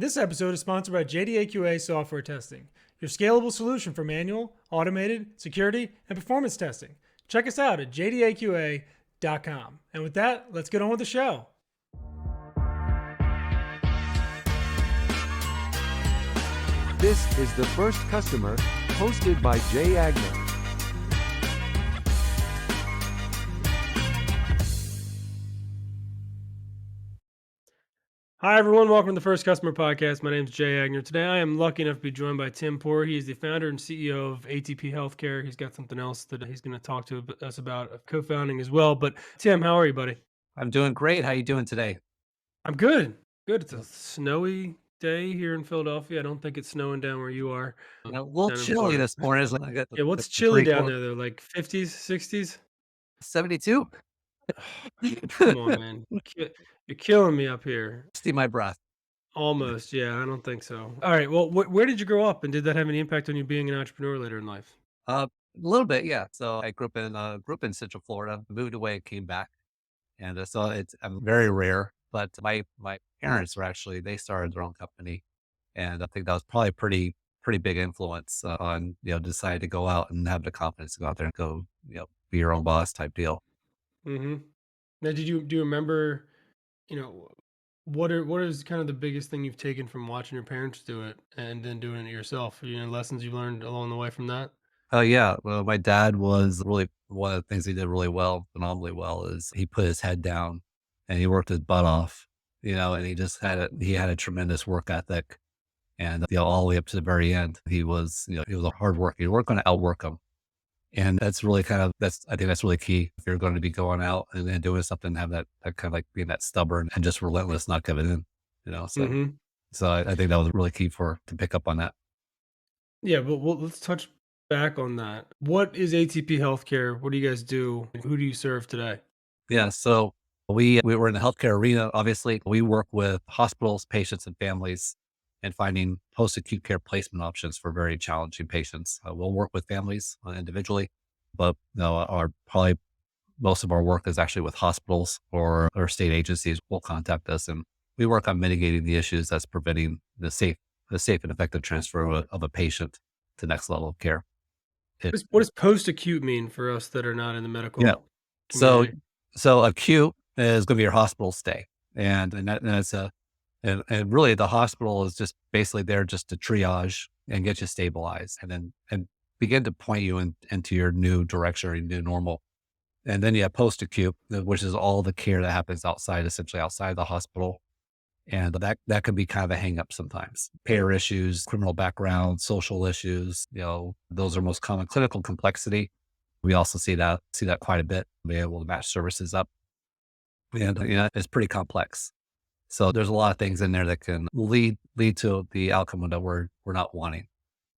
This episode is sponsored by JDAQA Software Testing, your scalable solution for manual, automated, security, and performance testing. Check us out at jdaqa.com. And with that, let's get on with the show. This is The First Customer, hosted by Jay Agner. Hi, everyone. Welcome to the First Customer Podcast. My name is Jay Agner. Today, I am lucky enough to be joined by Tim Poore. He is the founder and CEO of ATP Healthcare. He's got something else that he's going to talk to us about co-founding as well. But Tim, how are you, buddy? I'm doing great. How you doing today? I'm good. Good. It's a snowy day here in Philadelphia. I don't think it's snowing down where you are. A little Down in chilly Florida. this morning. It's like I got Yeah, what's the chilly down 3/4 there though? Like 50s, 60s? 72. Come on, man. You're killing me up here. Steam my breath. Almost. Yeah, I don't think so. All right. Well, where did you grow up, and did that have any impact on you being an entrepreneur later in life? A little bit, yeah. So I grew up in Central Florida, moved away, came back, and so I'm very rare. But my parents were actually they started their own company, and I think that was probably a pretty big influence on deciding to go out and have the confidence to go out there and go be your own boss type deal. Mm-hmm. Now, do you remember, you know, what is kind of the biggest thing you've taken from watching your parents do it and then doing it yourself? Lessons you learned along the way from that? Oh yeah. Well, my dad was really one of the things he did really well, phenomenally well, is he put his head down and he worked his butt off, and he had a tremendous work ethic. And all the way up to the very end, he was a hard worker. You weren't going to outwork him. And that's really I think that's really key. If you're going to be going out and then doing something, have that kind of like being that stubborn and just relentless, not giving in, so, Mm-hmm. I think that was really key to pick up on that. Yeah, but let's touch back on that. What is ATP Healthcare? What do you guys do? Who do you serve today? Yeah. So we were in the healthcare arena. Obviously, we work with hospitals, patients, and families, and finding post-acute care placement options for very challenging patients. We'll work with families individually, but probably most of our work is actually with hospitals or state agencies will contact us, and we work on mitigating the issues that's preventing the safe and effective transfer of a patient to the next level of care. What does post-acute mean for us that are not in the medical Yeah. So community? acute is going to be your hospital stay, and really the hospital is just basically there just to triage and get you stabilized, and begin to point you into your new direction or your new normal. And then you have post acute, which is all the care that happens essentially outside the hospital. And that can be kind of a hang up sometimes. Payer issues, criminal background, social issues, those are most common. Clinical complexity. We also see that quite a bit, be able to match services up. And it's pretty complex. So there's a lot of things in there that can lead to the outcome that we're not wanting.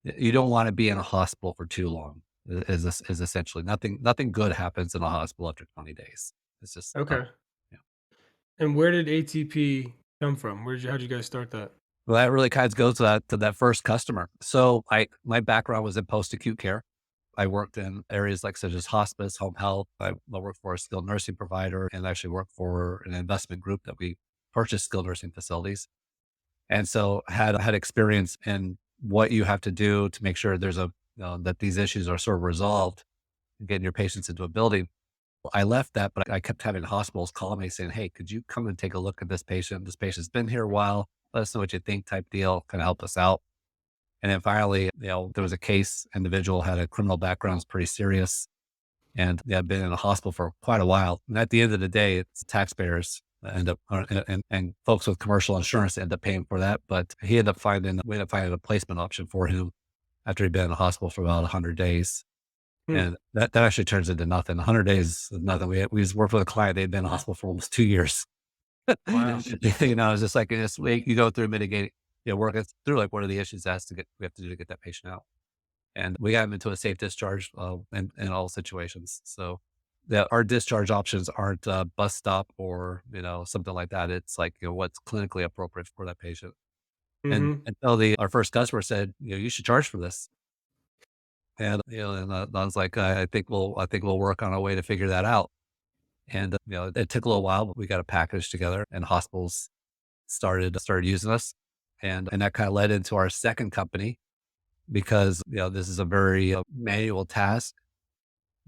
You don't want to be in a hospital for too long. Is essentially nothing good happens in a hospital after 20 days. It's just Okay. yeah. And where did ATP come from? How'd you guys start that? Well, that really kind of goes to that first customer. So my background was in post-acute care. I worked in areas such as hospice, home health. I worked for a skilled nursing provider and actually worked for an investment group that we purchased skilled nursing facilities. And so had experience in what you have to do to make sure that these issues are sort of resolved and getting your patients into a building. I left that, but I kept having hospitals call me saying, "Hey, could you come and take a look at this patient? This patient's been here a while. Let us know what you think," type deal, kind of help us out. And then finally, there was a case, individual had a criminal background, was pretty serious, and they had been in the hospital for quite a while. And at the end of the day, it's taxpayers that end up, and folks with commercial insurance end up paying for that. But we ended up finding a placement option for him after he'd been in the hospital for about 100 days. Hmm. And that actually turns into nothing. 100 days is nothing. We just worked with a client. They'd been in the hospital for almost 2 years. Wow. It's just like, you go through mitigating, working through what are the issues we have to do to get that patient out. And we got them into a safe discharge in all situations. So our discharge options aren't a bus stop or, something like that. It's like, what's clinically appropriate for that patient. And Mm-hmm. until our first customer said, you should charge for this. And, I was like, I think we'll work on a way to figure that out. And, it took a little while, but we got a package together and hospitals started using us. And that kind of led into our second company because, this is a very manual task.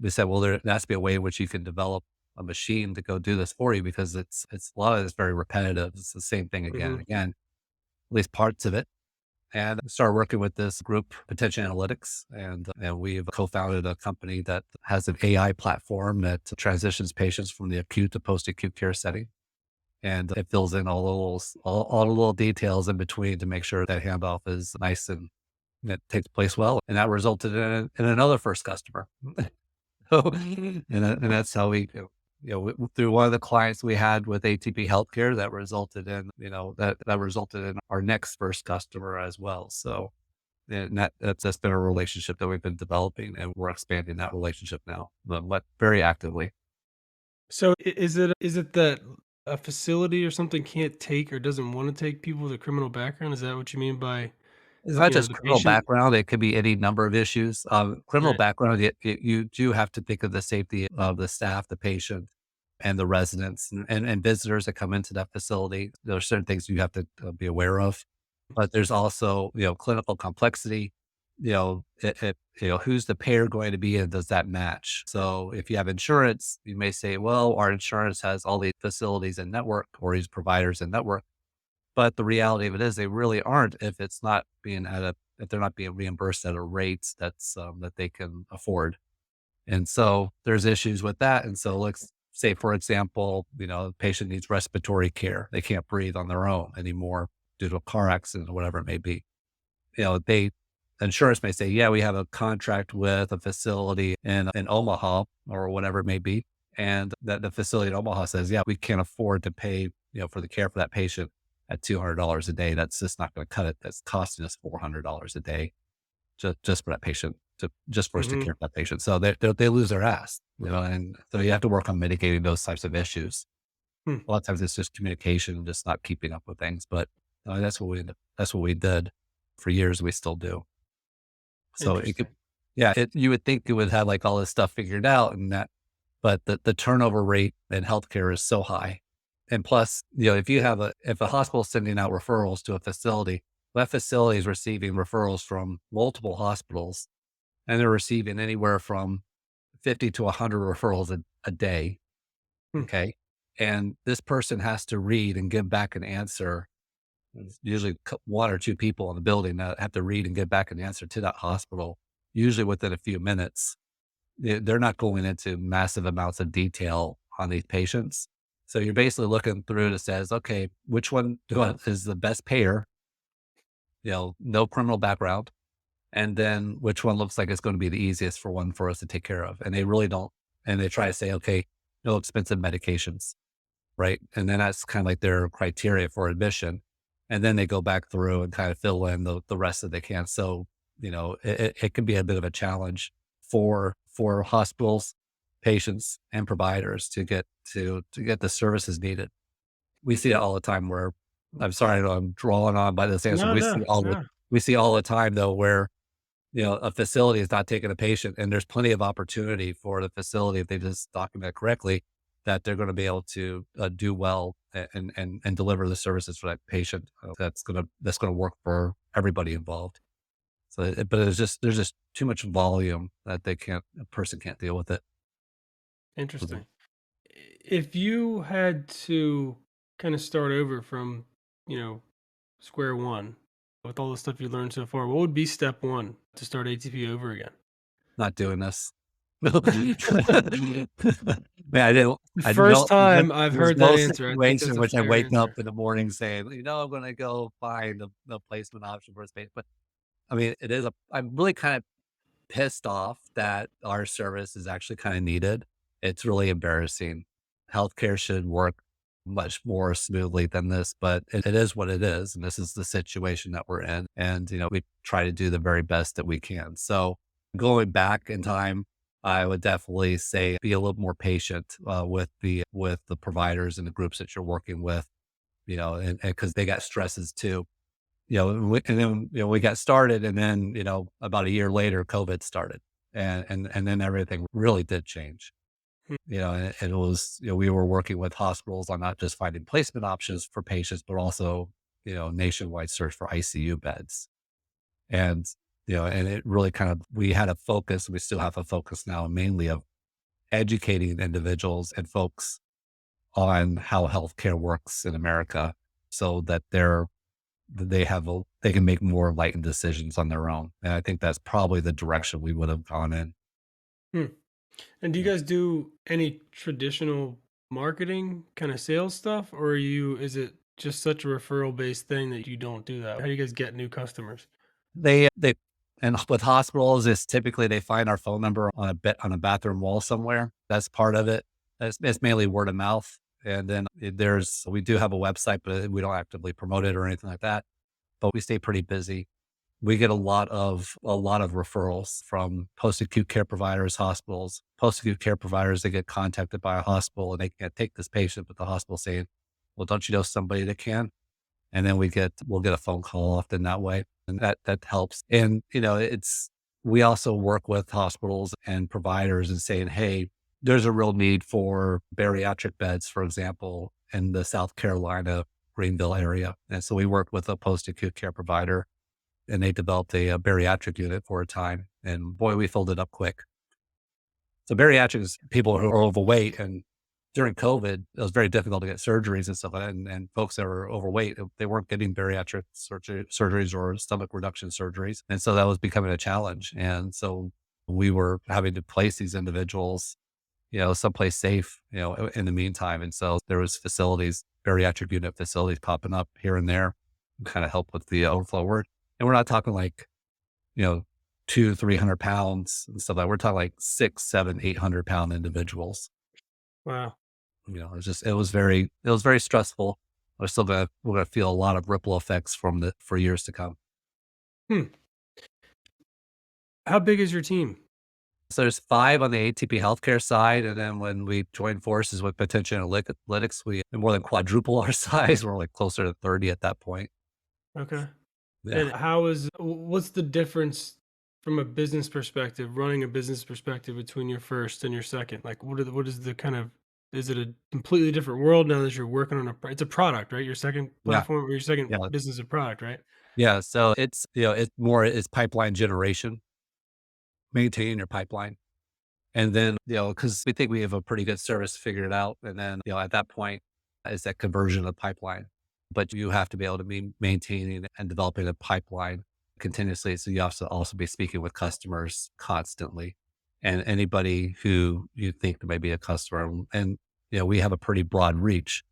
We said, well, there has to be a way in which you can develop a machine to go do this for you because it's a lot of it's very repetitive. It's the same thing again and Mhm. again, at least parts of it. And I started working with this group, Potential Analytics, and we've co-founded a company that has an AI platform that transitions patients from the acute to post-acute care setting. And it fills in all the little details in between to make sure that handoff is nice and it takes place well. And that resulted in another first customer. So, and that's how through one of the clients we had with ATP Healthcare, that resulted in, that resulted in our next first customer as well. So, and that's been a relationship that we've been developing, and we're expanding that relationship now, but very actively. So is it that a facility or something can't take or doesn't wanna take people with a criminal background? Is that what you mean by, It's not just the criminal patient? background, it could be any number of issues. Criminal Right. background, you do have to think of the safety of the staff, the patient, and the residents and visitors that come into that facility. There are certain things you have to be aware of, but there's also, clinical complexity. Who's the payer going to be and does that match? So if you have insurance, you may say, well, our insurance has all these facilities and network or these providers and network. But the reality of it is they really aren't if they're not being reimbursed at a rate that they can afford. And so there's issues with that. And so let's say, for example, the patient needs respiratory care. They can't breathe on their own anymore due to a car accident or whatever it may be. They insurance may say, yeah, we have a contract with a facility in Omaha or whatever it may be. And that the facility in Omaha says, yeah, we can't afford to pay, for the care for that patient at $200 a day. That's just not going to cut it. That's costing us $400 a day just for that patient just for us to Mhm. care for that patient. So they lose their ass, and so you have to work on mitigating those types of issues. Hmm. A lot of times it's just communication and just not keeping up with things, but that's what we did for years. We still do. So it could, Interesting. yeah, you would think it would have like all this stuff figured out but the turnover rate in healthcare is so high. And plus, if a hospital is sending out referrals to a facility, that facility is receiving referrals from multiple hospitals and they're receiving anywhere from 50 to 100 referrals a day. Hmm. Okay. And this person has to read and give back an answer. There's usually one or two people in the building that have to read and give back an answer to that hospital, usually within a few minutes. They're not going into massive amounts of detail on these patients. So you're basically looking through that says, okay, which one is the best payer? No criminal background. And then which one looks like it's going to be the easiest for us to take care of. And they really don't. And they try to say, okay, no expensive medications. Right. And then that's kind of like their criteria for admission. And then they go back through and kind of fill in the rest that they can. So, it can be a bit of a challenge for hospitals, patients, and providers to get the services needed. We see it all the time where I'm sorry, I know I'm drawing on by this answer. No, no, no. We see all the time though where a facility is not taking a patient and there's plenty of opportunity for the facility if they just document it correctly that they're going to be able to do well and deliver the services for that patient that's going to work for everybody involved. So, but there's just too much volume that a person can't deal with it. Mhm. Interesting. If you had to kinda start over from, you know, square one with all the stuff you learned so far, what would be step 1 to start ATP over again? Not doing this. Man, The I first don't, time I've there's heard that no answer, I think situation that's in a which I fair wake up answer. in the morning saying, I'm going to go find the placement option for a space. But I mean, I'm really kind of pissed off that our service is actually kind of needed. It's really embarrassing. Healthcare should work much more smoothly than this, but it is what it is. And this is the situation that we're in. And, we try to do the very best that we can. So going back in time, I would definitely say be a little more patient with the providers and the groups that you're working with, and because they got stresses too. And then, we got started and then, about a year later, COVID started and then everything really did change, Hmm. and it was, we were working with hospitals on not just finding placement options for patients, but also, nationwide search for ICU beds. And, and it really kind of, we had a focus, we still have a focus now mainly of educating individuals and folks on how healthcare works in America so that they can make more enlightened decisions on their own. And I think that's probably the direction we would have gone in. Hmm. And do you Yeah. guys do any traditional marketing kind of sales stuff, or is it just such a referral based thing that you don't do that? How do you guys get new customers? They and with hospitals, it's typically they find our phone number on a bathroom wall somewhere. That's part of it. It's mainly word of mouth. And then we do have a website, but we don't actively promote it or anything like that. But we stay pretty busy. We get a lot of referrals from post-acute care providers, hospitals, post-acute care providers. They get contacted by a hospital and they can't take this patient, but the hospital saying, "Well, don't you know somebody that can?" And then we'll get a phone call often that way, and that helps. And we also work with hospitals and providers and saying, "Hey, there's a real need for bariatric beds, for example, in the South Carolina Greenville area." And so we worked with a post-acute care provider and they developed a bariatric unit for a time. And boy, we filled it up quick. So bariatric is people who are overweight, and during COVID, it was very difficult to get surgeries and stuff like that. And folks that were overweight, they weren't getting bariatric surgeries or stomach reduction surgeries, and so that was becoming a challenge. And so we were having to place these individuals, someplace safe, in the meantime. And so there was bariatric unit facilities popping up here and there, kind of help with the overflow word. And we're not talking like, you know, 200-300 pounds and stuff like that. We're talking like 600-700-800 pound individuals. Wow. It was very stressful. We're gonna feel a lot of ripple effects for years to come. Hmm. How big is your team? So there's 5 on the ATP Healthcare side, and then when we join forces with Potential Analytics, we more than quadruple our size. We're like closer to 30 at that point. Okay. Yeah. And what's the difference from a business perspective, running a business perspective between your first and your second? Like, what is the kind of, is it a completely different world now that you're working on it's a product, right? Your second Yeah. platform or your second Yeah. business is a product, right? Yeah. So it's pipeline generation, maintaining your pipeline. And then, because we think we have a pretty good service figured out. And then, at that point is that conversion of pipeline. But you have to be able to be maintaining and developing a pipeline continuously. So you have to also be speaking with customers constantly and anybody who you think may be a customer. And, we have a pretty broad reach.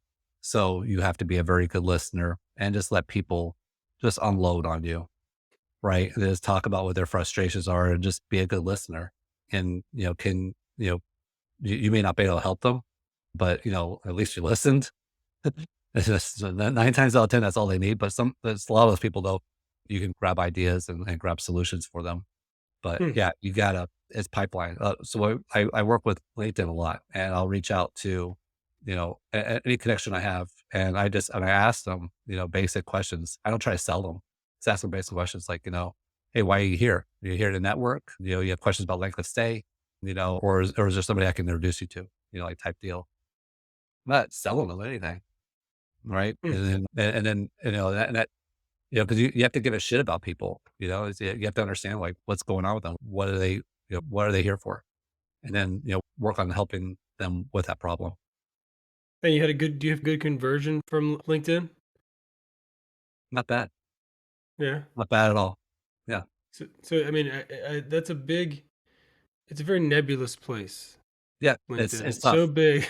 So you have to be a very good listener and just let people just unload on you, right? And just talk about what their frustrations are and just be a good listener. And, you may not be able to help them, but, at least you listened. It's just 9 times out of 10, that's all they need. There's a lot of those people though, you can grab ideas and grab solutions for them. But Hmm. yeah, it's pipeline. So I work with LinkedIn a lot and I'll reach out to, any connection I have. And I ask them, basic questions. I don't try to sell them. Just ask them basic questions like, "Hey, why are you here? Are you here to network? You have questions about length of stay, or is there somebody I can introduce you to, like type deal." I'm not selling them anything. Right. Hmm. And then, because you have to give a shit about people, you have to understand like what's going on with them. What are they here for? And then, work on helping them with that problem. And do you have good conversion from LinkedIn? Not bad. Yeah. Not bad at all. Yeah. So I mean, it's a very nebulous place. Yeah. LinkedIn. It's It's so tough. big.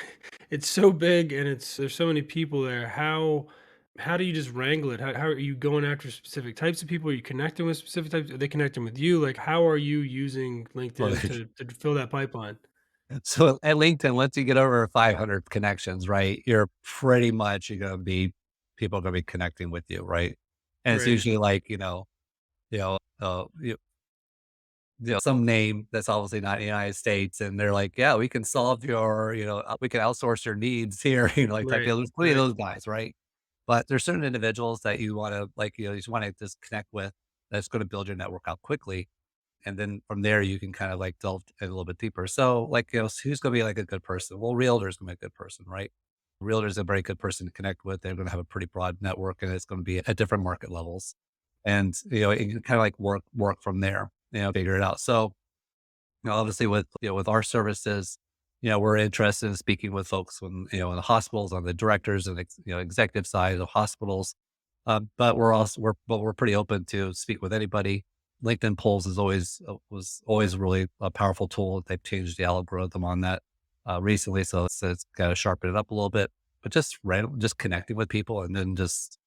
It's so big and there's so many people there. How do you just wrangle it? How are you going after specific types of people? Are you connecting with specific types? Are they connecting with you? Like how are you using Well, LinkedIn to fill that pipeline? so at LinkedIn, once you get over 500 connections, right, you're going to be, people are going to be connecting with you. Right. And it's Right. usually like, you know, uh, you, some name that's obviously not in the United States. And they're like, yeah, we can solve we can outsource your needs here, like type Right. deal. There's plenty of Right. those guys, right? But there's certain individuals that you want to like, you just want to just connect with that's going to build your network out quickly. And then from there, you can kind of like delve in a little bit deeper. So like, who's going to be like a good person? Well, realtor's going to be a good person, right? Realtor is a very good person to connect with. They're going to have a pretty broad network, and it's going to be at different market levels. And, it can kind of like work from there, figure it out. So, obviously with, with our services, we're interested in speaking with folks when, in the hospitals, on the directors and, executive side of hospitals. But we're pretty open to speak with anybody. LinkedIn polls was always really a powerful tool. They've changed the algorithm on that recently, so it's got to sharpen it up a little bit. But just connecting with people, and then just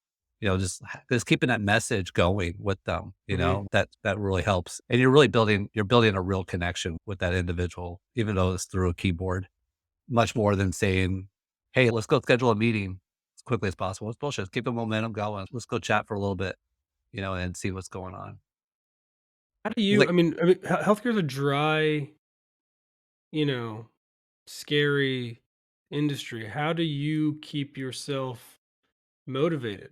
keeping that message going with them. Hmm. That really helps, and you're building a real connection with that individual, even though it's through a keyboard. Much more than saying, "Hey, let's go schedule a meeting as quickly as possible." It's bullshit. Keep the momentum going. Let's go chat for a little bit, and see what's going on. How do you? Like, I mean, healthcare is a dry, you know, scary industry. How do you keep yourself motivated?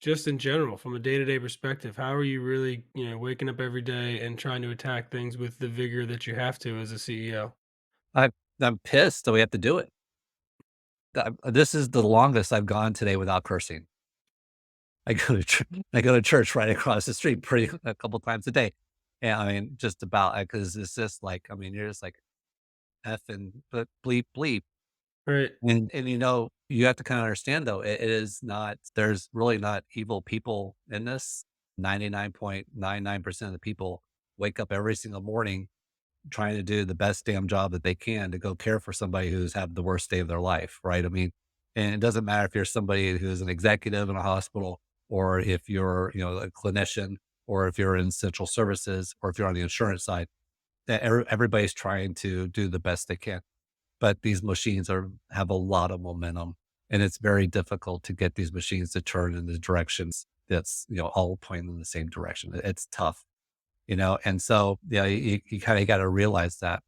Just in general, from a day-to-day perspective, how are you really, waking up every day and trying to attack things with the vigor that you have to as a CEO? I I'm pissed that we have to do it. This is the longest I've gone today without cursing. I go to church right across the street pretty a couple times a day. And I mean, just about because it's just like, I mean, you're just like F and bleep bleep. Right. And you have to kind of understand though, it is not, there's really not evil people in this. 99.99% of the people wake up every single morning trying to do the best damn job that they can to go care for somebody who's had the worst day of their life, right? I mean, and it doesn't matter if you're somebody who's an executive in a hospital, or if you're, a clinician, or if you're in central services, or if you're on the insurance side, that everybody's trying to do the best they can. But these machines have a lot of momentum, and it's very difficult to get these machines to turn in the directions that's, all pointing in the same direction. It's tough, and so, yeah, you kind of got to realize that.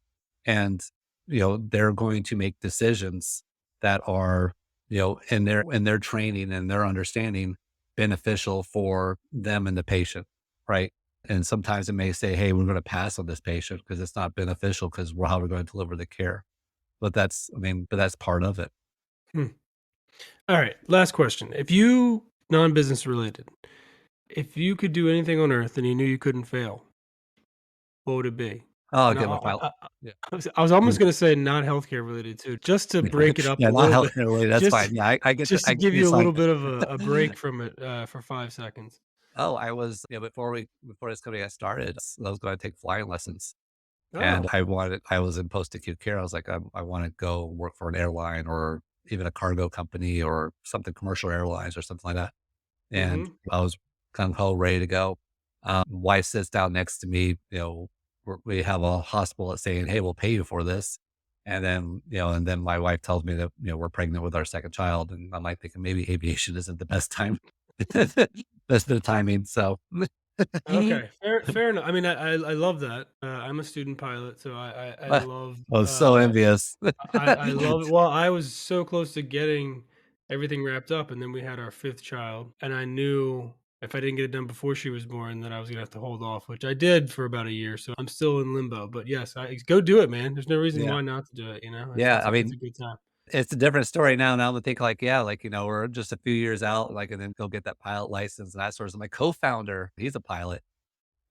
And, they're going to make decisions that are, in their training and their understanding, beneficial for them and the patient, right? And sometimes it may say, hey, we're going to pass on this patient because it's not beneficial because we're how we're going to deliver the care. But that's part of it. Hmm. All right. Last question. If you non-business related, if you could do anything on earth and you knew you couldn't fail, what would it be? Oh, I'll And get my pilot. Yeah. I was almost gonna say not healthcare related too, just to break it up a Yeah, not little bit, health related. That's just fine. Yeah, just to I get give the you a little assignment. bit of a break from it, for 5 seconds. Oh, I was, before this company got started, I was going to take flying lessons, and Oh. I was in post acute care. I was like, I want to go work for an airline, or even a cargo company, or something, commercial airlines or something like that. And Mhm. I was gung ho, ready to go. Wife sits down next to me. We have a hospital that's saying, "Hey, we'll pay you for this." And then my wife tells me that, we're pregnant with our second child. And I'm like thinking maybe aviation isn't the best time, best bit of timing. So, Okay, fair enough. I mean, I love that. I'm a student pilot, so I I love, was so envious. I love it. Well, I was so close to getting everything wrapped up, and then we had our 5th child, and I knew if I didn't get it done before she was born, that I was gonna have to hold off, which I did for about a year, so I'm still in limbo, but yes, I go do it, man. There's no reason Yeah. why not to do it, Yeah. It's a good time. It's a different story now. Now to think like, yeah, like, we're just a few years out, like, and then go get that pilot license and that sort of stuff. My co-founder, he's a pilot.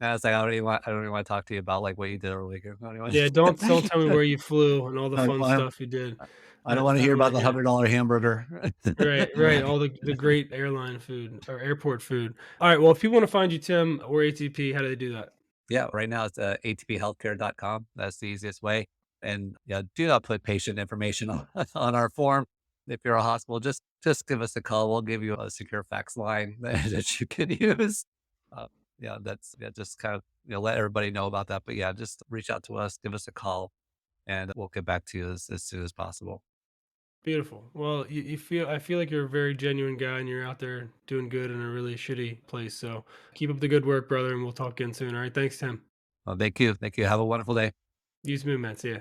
And I was like, I don't even want to talk to you about like what you did over the weekend. I don't Yeah, don't tell me where you flew and all the fun want stuff you did. I don't want to I hear don't about wanna the hear it. $100 hamburger. Right, right, all the great airline food or airport food. Alright, well, if people wanna find you, Tim, or ATP, how do they do that? Yeah, right now it's atphealthcare.com. That's the easiest way. And yeah, do not put patient information on, on our form. If you're a hospital, just give us a call. We'll give you a secure fax line that you can use. Uh, yeah, just kind of, let everybody know about that. But yeah, just reach out to us, give us a call, and we'll get back to you as soon as possible. Beautiful. Well, I feel like you're a very genuine guy and you're out there doing good in a really shitty place, so keep up the good work, brother, and we'll talk again soon, alright? Thanks, Tim. Thank you. Thank you. Have a wonderful day. Use movements, yeah.